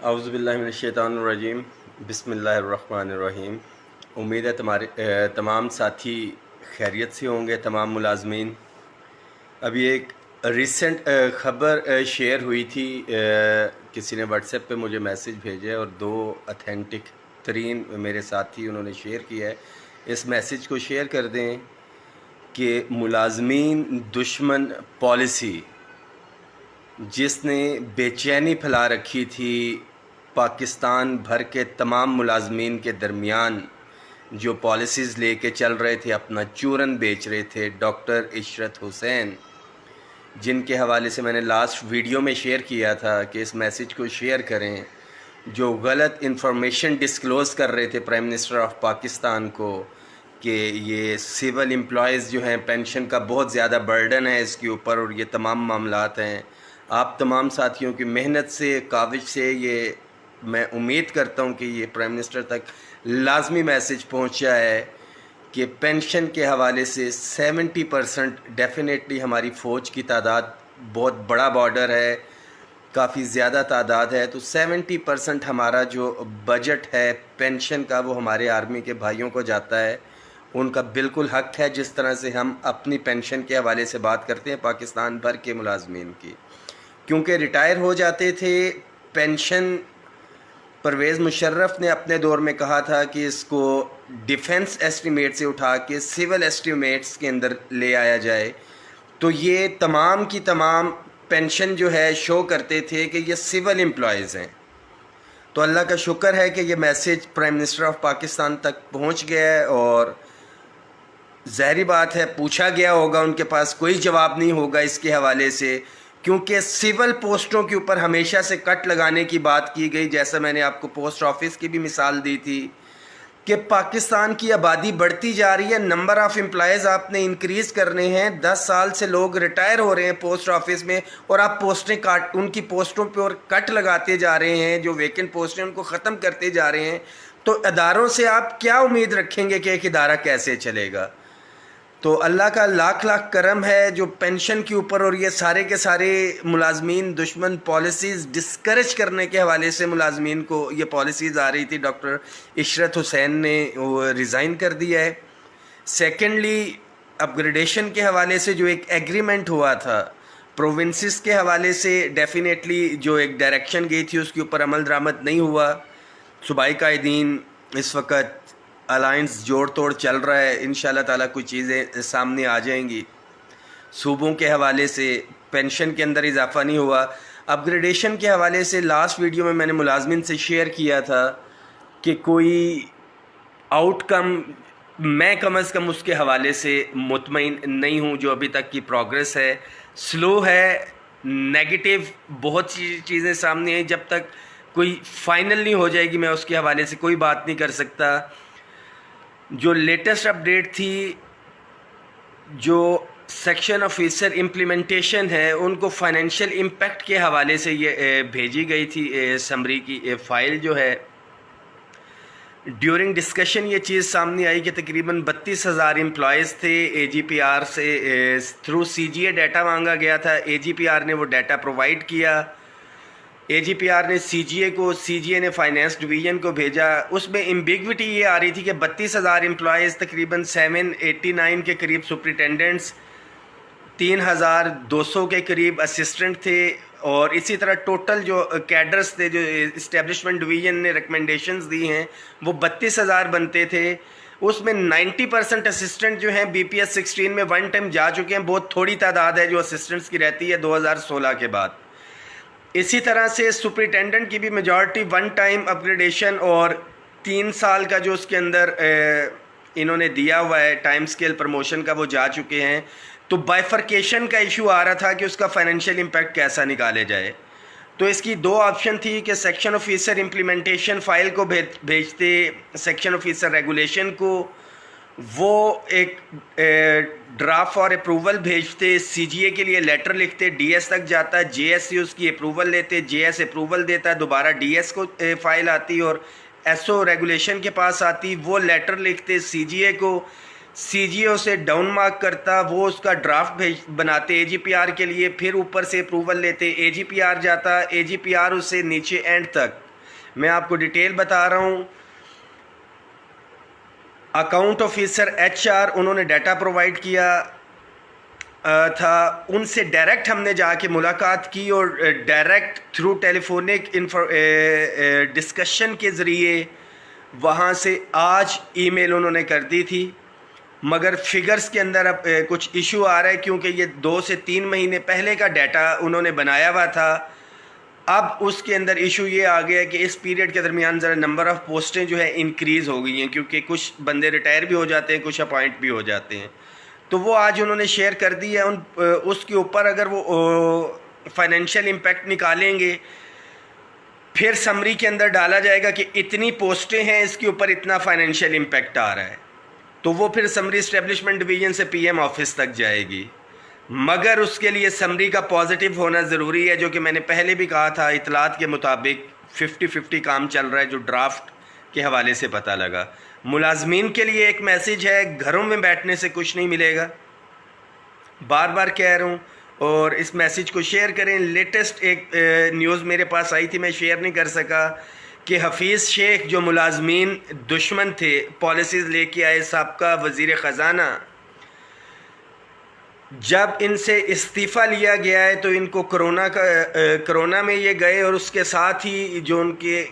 औज़ुबिल्लाहिमिनश्शैतानिर्रजीम बिस्मिल्लाहिर्रहमानिर्रहीम। उम्मीद है तमाम साथी खैरियत से होंगे, तमाम मुलाज़मीन। अभी एक रिसेंट ख़बर शेयर हुई थी, किसी ने व्हाट्सएप पे मुझे मैसेज भेजे और दो ऑथेंटिक तरीन मेरे साथी उन्होंने शेयर किया है। इस मैसेज को शेयर कर दें कि मुलाज़मीन दुश्मन पॉलिसी जिसने बेचैनी फैला रखी थी पाकिस्तान भर के तमाम मुलाजमीन के दरमियान, जो पॉलिसीज़ लेके चल रहे थे, अपना चूरन बेच रहे थे, डॉक्टर इशरत हुसैन, जिनके हवाले से मैंने लास्ट वीडियो में शेयर किया था कि इस मैसेज को शेयर करें, जो गलत इन्फॉर्मेशन डिस्क्लोज़ कर रहे थे प्राइम मिनिस्टर ऑफ पाकिस्तान को कि ये सिविल एम्प्लॉयज़ जो हैं, पेंशन का बहुत ज़्यादा बर्डन है इसके ऊपर और ये तमाम मामलात हैं। आप तमाम साथियों की मेहनत से, काविश से ये मैं उम्मीद करता हूँ कि ये प्राइम मिनिस्टर तक लाजमी मैसेज पहुँचा है कि पेंशन के हवाले से 70% डेफिनेटली हमारी फ़ौज की तादाद, बहुत बड़ा बॉर्डर है, काफ़ी ज़्यादा तादाद है, तो 70% हमारा जो बजट है पेंशन का वो हमारे आर्मी के भाइयों को जाता है। उनका बिल्कुल हक़ है, जिस तरह से हम अपनी पेंशन के हवाले से बात करते हैं पाकिस्तान भर के मुलाजमीन की, क्योंकि रिटायर हो जाते थे। पेंशन परवेज़ मुशर्रफ ने अपने दौर में कहा था कि इसको डिफेंस एस्टीमेट से उठा के सिविल एस्टीमेट्स के अंदर ले आया जाए, तो ये तमाम की तमाम पेंशन जो है शो करते थे कि ये सिविल एम्प्लॉयज़ हैं। तो अल्लाह का शुक्र है कि ये message prime minister of Pakistan तक पहुंच गया है और ज़ाहिर बात है पूछा गया होगा, उनके पास कोई जवाब नहीं होगा इसके हवाले से, क्योंकि सिविल पोस्टों के ऊपर हमेशा से कट लगाने की बात की गई। जैसा मैंने आपको पोस्ट ऑफिस की भी मिसाल दी थी कि पाकिस्तान की आबादी बढ़ती जा रही है, नंबर ऑफ़ एम्प्लॉयज़ आपने इंक्रीज़ करने हैं, 10 साल से लोग रिटायर हो रहे हैं पोस्ट ऑफिस में और आप पोस्टें काट, उनकी पोस्टों पे और कट लगाते जा रहे हैं, जो वेकेंट पोस्टें उनको ख़त्म करते जा रहे हैं। तो अदारों से आप क्या उम्मीद रखेंगे कि एक इदारा कैसे चलेगा? तो अल्लाह का लाख लाख करम है जो पेंशन के ऊपर और ये सारे के सारे मुलाजमीन दुश्मन पॉलिसीज़ डिस्करेज करने के हवाले से मुलाजमीन को ये पॉलिसीज़ आ रही थी। डॉक्टर इशरत हुसैन ने वो रिज़ाइन कर दिया है। सेकेंडली, अपग्रेडेशन के हवाले से जो एक एग्रीमेंट हुआ था प्रोविंसेस के हवाले से, डेफिनेटली जो एक डायरेक्शन गई थी उसके ऊपर अमल दरामद नहीं हुआ। सूबाई कायदीन इस वक्त अलायंस जोड़ तोड़ चल रहा है, इंशाल्लाह ताला कुछ चीज़ें सामने आ जाएंगी। सूबों के हवाले से पेंशन के अंदर इजाफा नहीं हुआ। अपग्रेडेशन के हवाले से लास्ट वीडियो में मैंने मुलाजमिन से शेयर किया था कि कोई आउटकम मैं कम अज़ कम उसके हवाले से मुतमईन नहीं हूँ। जो अभी तक की प्रोग्रेस है स्लो है, नेगेटिव बहुत सी चीज़ें सामने आई। जब तक कोई फाइनल नहीं हो जाएगी मैं उसके हवाले से कोई बात नहीं कर सकता। जो लेटेस्ट अपडेट थी, जो सेक्शन ऑफिसर इम्प्लीमेंटेशन है उनको फाइनेंशियल इम्पैक्ट के हवाले से ये भेजी गई थी समरी की फ़ाइल जो है। ड्यूरिंग डिस्कशन ये चीज़ सामने आई कि तकरीबन 32,000 एम्प्लॉयज़ थे। AGPR से थ्रू CGA डाटा मांगा गया था, AGPR ने वो डाटा प्रोवाइड किया। AGPR ने CGA को, CGA ने फाइनेंस डिवीज़न को भेजा। उसमें एम्बिग्विटी ये आ रही थी कि 32,000 एम्प्लॉयज़, तकरीबन 789 के करीब सुपरिटेंडेंट्स, 3,200 के करीब असिस्टेंट थे और इसी तरह टोटल जो कैडर्स थे, जो इस्टेब्लिशमेंट डिवीज़न ने रिकमेंडेशंस दी हैं, वो 32,000 बनते थे। उसमें 90% असिस्टेंट जो हैं BPS 16 में वन टाइम जा चुके हैं। बहुत थोड़ी तादाद है जो असिस्टेंट्स की रहती है 2016 के बाद। इसी तरह से सुपरिटेंडेंट की भी मेजॉरिटी वन टाइम अपग्रेडेशन और 3 साल का जो उसके अंदर इन्होंने दिया हुआ है टाइम स्केल प्रमोशन का, वो जा चुके हैं। तो बाइफर्केशन का इशू आ रहा था कि उसका फाइनेंशियल इम्पैक्ट कैसा निकाले जाए। तो इसकी दो ऑप्शन थी कि सेक्शन ऑफिसर इम्प्लीमेंटेशन फ़ाइल को भेजते सेक्शन ऑफिसर रेगुलेशन को, वो एक ड्राफ्ट और अप्रूवल भेजते, CGA के लिए लेटर लिखते, DS तक जाता, JS से उसकी अप्रूवल लेते, JS अप्रूवल देता, दोबारा DS को फ़ाइल आती और SO रेगुलेशन के पास आती। वो लेटर लिखते CGA को, CGA उसे डाउन मार्क करता, वो उसका ड्राफ्ट बनाते AGPR के लिए, फिर ऊपर से अप्रूवल लेते, AGPR जाता, AGPR उसे नीचे एंड तक मैं आपको डिटेल बता रहा हूँ। अकाउंट ऑफिसर HR उन्होंने डाटा प्रोवाइड किया था, उनसे डायरेक्ट हमने जाके मुलाकात की और डायरेक्ट थ्रू टेलीफोनिक डिस्कशन के ज़रिए वहाँ से आज ईमेल उन्होंने कर दी थी। मगर फिगर्स के अंदर अब कुछ इशू आ रहा है, क्योंकि ये 2 से 3 महीने पहले का डाटा उन्होंने बनाया हुआ था। अब उसके अंदर इशू ये आ गया कि इस पीरियड के दरमियान ज़रा नंबर ऑफ़ पोस्टें जो है इंक्रीज़ हो गई हैं, क्योंकि कुछ बंदे रिटायर भी हो जाते हैं, कुछ अपॉइंट भी हो जाते हैं। तो वो आज उन्होंने शेयर कर दी है। उसके ऊपर अगर वो फाइनेंशियल इम्पेक्ट निकालेंगे, फिर समरी के अंदर डाला जाएगा कि इतनी पोस्टें हैं, इसके ऊपर इतना फाइनेंशियल इम्पेक्ट आ रहा है, तो वो फिर समरी इस्टेब्लिशमेंट डिवीज़न से PM ऑफिस तक जाएगी। मगर उसके लिए समरी का पॉजिटिव होना ज़रूरी है, जो कि मैंने पहले भी कहा था। इतलात के मुताबिक 50-50 काम चल रहा है, जो ड्राफ्ट के हवाले से पता लगा। मुलाजमीन के लिए एक मैसेज है, घरों में बैठने से कुछ नहीं मिलेगा, बार बार कह रहा हूँ, और इस मैसेज को शेयर करें। लेटेस्ट एक न्यूज़ मेरे पास आई थी, मैं शेयर नहीं कर सका, कि हफीज़ शेख जो मुलाजमीन दुश्मन थे, पॉलिसीज़ लेके आए, सबका वज़ीर ख़जाना, जब इनसे इस्तीफ़ा लिया गया है तो इनको कोरोना में ये गए, और उसके साथ ही जो उनके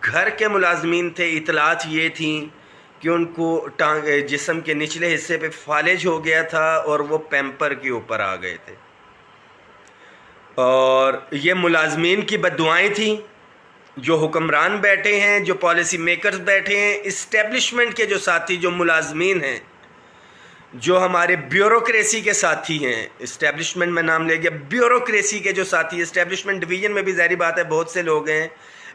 घर के मुलाजमीन थे, इतलात ये थी कि उनको जिस्म के निचले हिस्से पे फालिज हो गया था और वो पैम्पर के ऊपर आ गए थे। और ये मुलाजमीन की बद्दुआएं थी। जो हुक्मरान बैठे हैं, जो पॉलिसी मेकर्स बैठे हैं, इस्टेब्लिशमेंट के जो साथी, जो मुलाजमीन हैं, जो हमारे ब्यूरोक्रेसी के साथी हैं, इस्टेब्लिशमेंट में नाम ले गया, ब्यूरोक्रेसी के जो साथी, इस्टेब्लिशमेंट डिवीज़न में भी ज़ाहिर बात है बहुत से लोग हैं,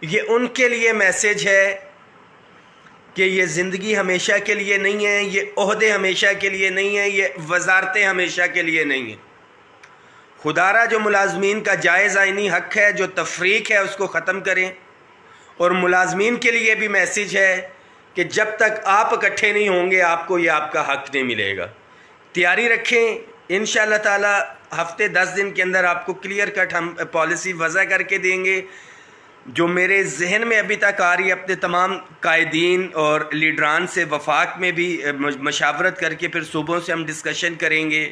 ये उनके लिए मैसेज है कि ये ज़िंदगी हमेशा के लिए नहीं है, ये ओहदे हमेशा के लिए नहीं है, ये वजारतें हमेशा के लिए नहीं हैं। खुदारा जो मुलाजमीन का जायज़ आइनी हक़ है, जो तफरीक है, उसको ख़त्म करें। और मुलाजमीन के लिए भी मैसेज है कि जब तक आप इकट्ठे नहीं होंगे, आपको ये आपका हक़ नहीं मिलेगा। तैयारी रखें, इंशाअल्लाह ताला हफ्ते 10 दिन के अंदर आपको क्लियर कट हम पॉलिसी वज़ा करके देंगे। जो मेरे जहन में अभी तक आ रही है, अपने तमाम कायदीन और लीडरान से वफाक में भी मशावरत करके फिर सुबह से हम डिस्कशन करेंगे।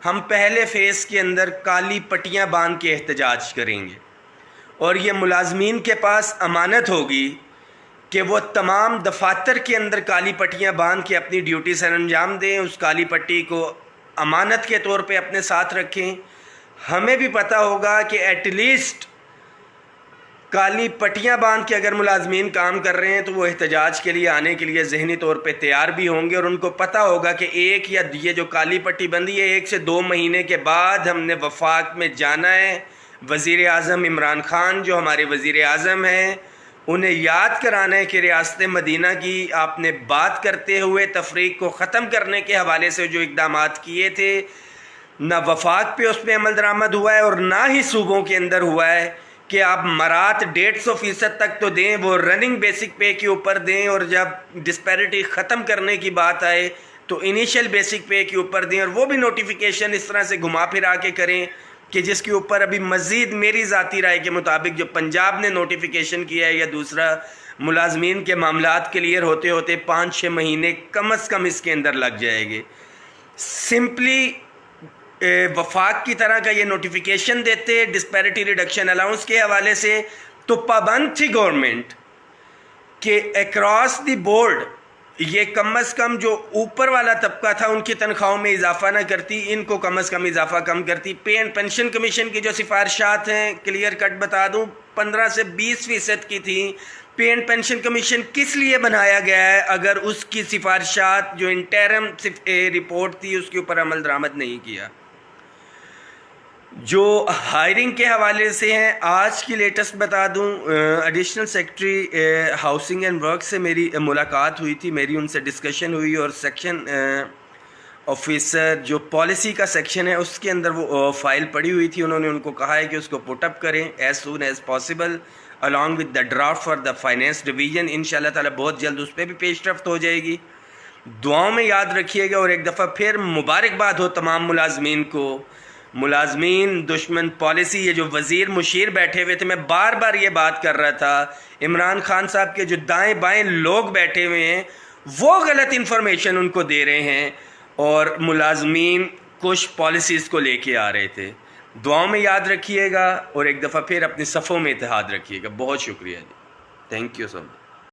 हम पहले फ़ेज़ के अंदर काली पट्टियाँ बांध के एहतजाज करेंगे, और ये मुलाजमीन के पास अमानत होगी कि वो तमाम दफातर के अंदर काली पट्टियाँ बांध के अपनी ड्यूटी सर अंजाम दें। उस काली पट्टी को अमानत के तौर पे अपने साथ रखें। हमें भी पता होगा कि एटलीस्ट काली पट्टियाँ बांध के अगर मुलाजमीन काम कर रहे हैं, तो वो एहतजाज के लिए आने के लिए ज़हनी तौर पे तैयार भी होंगे, और उनको पता होगा कि एक या ये जो काली पट्टी बंदी है, 1 से 2 महीने के बाद हमने वफाक में जाना है। वज़ीर आज़म इमरान ख़ान जो हमारे वज़ीर आज़म हैं, उन्हें याद कराना है कि रियासत मदीना की आपने बात करते हुए तफरीक को ख़त्म करने के हवाले से जो इक़दामात किए थे, ना वफाक पे उस पर अमल दरामद हुआ है, और ना ही सूबों के अंदर हुआ है कि आप मरात 150% तक तो दें, वो रनिंग बेसिक पे के ऊपर दें, और जब डिस्पैरिटी ख़त्म करने की बात आए तो इनिशियल बेसिक पे के ऊपर दें, और वो भी नोटिफिकेशन इस तरह से घुमा फिरा के करें कि जिसके ऊपर अभी मज़ीद मेरी ज़ाती राय के मुताबिक जो पंजाब ने नोटिफिकेशन किया है या दूसरा, मुलाजमीन के मामलात क्लियर होते होते 5-6 महीने कम अज़ कम इसके अंदर लग जाएंगे। सिंपली वफाक की तरह का ये नोटिफिकेशन देते डिस्पैरिटी रिडक्शन अलाउंस के हवाले से, तो पाबंद थी गवर्नमेंट कि अक्रॉस द बोर्ड ये कम अज़ कम जो ऊपर वाला तबका था उनकी तनख्वाहों में इजाफा ना करती, इनको कम अज़ कम इजाफा कम करती। पे एंड पेंशन कमीशन की जो सिफारिशात हैं, क्लियर कट बता दूं, 15 से 20% की थी। पे एंड पेंशन कमीशन किस लिए बनाया गया है, अगर उसकी सिफारिशात जो इंटरम रिपोर्ट थी उसके ऊपर अमल दरामद नहीं किया। जो हायरिंग के हवाले से हैं, आज की लेटेस्ट बता दूं, additional secretary housing and work से मेरी मुलाकात हुई थी, मेरी उनसे डिस्कशन हुई, और सेक्शन ऑफिसर जो पॉलिसी का सेक्शन है उसके अंदर वो फाइल पड़ी हुई थी। उन्होंने उनको कहा है कि उसको पुटअप करें as soon as possible along with the draft for the finance division. इंशाल्लाह ताला बहुत जल्द उस पर भी पेशरफ्त हो जाएगी। दुआओं में याद रखिएगा, और एक दफ़ा फिर मुबारकबाद हो तमाम मुलाजमीन को। मुलाजमीन दुश्मन पॉलिसी, ये जो वज़ीर मुशीर बैठे हुए थे, मैं बार बार ये बात कर रहा था, इमरान खान साहब के जो दाएं बाएं लोग बैठे हुए हैं वो गलत इन्फॉर्मेशन उनको दे रहे हैं और मुलाजमीन कुछ पॉलिसीज़ को लेके आ रहे थे। दुआओं में याद रखिएगा और एक दफ़ा फिर अपनी सफ़ों में इत्तेहाद रखिएगा। बहुत शुक्रिया जी, थैंक यू सो मच।